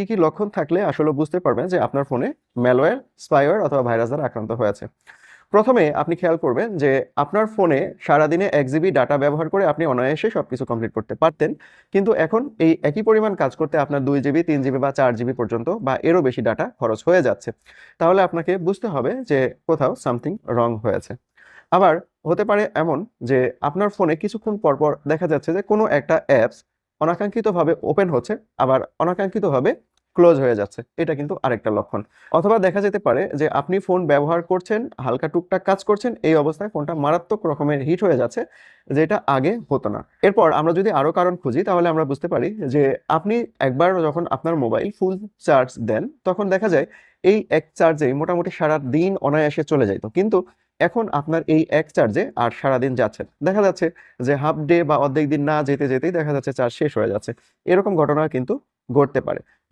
কি লক্ষণ থাকলে আসলে বুঝতে পারবেন যে আপনার ফোনে ম্যালওয়্যার, স্পাইওয়্যার অথবা ভাইরাস দ্বারা আক্রান্ত হয়েছে? প্রথমে আপনি খেয়াল করবেন যে আপনার ফোনে সারাদিনে 1 জিবি ডাটা ব্যবহার করে আপনি অনায়াসে সবকিছু কমপ্লিট করতে পারতেন। কিন্তু এখন এই একই পরিমাণ কাজ করতে আপনার 2 জিবি, 3 জিবি বা 4 জিবি পর্যন্ত বা এরও বেশি ডাটা খরচ হয়ে যাচ্ছে। তাহলে আপনাকে বুঝতে হবে যে কোথাও সামথিং রং হয়েছে। আবার হতে পারে এমন যে আপনার ফোনে কিছুক্ষণ পরপর দেখা যাচ্ছে যে কোনো একটা অ্যাপস অনাকাঙ্ক্ষিতভাবে ওপেন হচ্ছে, আবার অনাকাঙ্ক্ষিতভাবে ক্লোজ হয়ে যাচ্ছে। এটা কিন্তু আরেকটা লক্ষণ। অথবা দেখা যেতে পারে যে আপনি ফোন ব্যবহার করছেন, হালকা টুকটাক কাজ করছেন, এই অবস্থায় ফোনটা মারাত্মক রকমের হিট হয়ে যাচ্ছে, যেটা আগে হতো না। এরপর আমরা যদি আরো কারণ খুঁজি তাহলে আমরা বুঝতে পারি যে আপনি একবার যখন আপনার মোবাইল ফুল চার্জ দেন, তখন দেখা যায় এই এক চার্জেই মোটামুটি সারাদিন অনায়াসে চলে যাইত। কিন্তু এখন আপনার এই এক চার্জে আর সারাদিন যাচ্ছে না। দেখা যাচ্ছে যে হাফ ডে বা অর্ধেক দিন না যেতেই দেখা যাচ্ছে চার্জ শেষ হয়ে যাচ্ছে। এরকম ঘটনা কিন্তু ঘটতে পারে।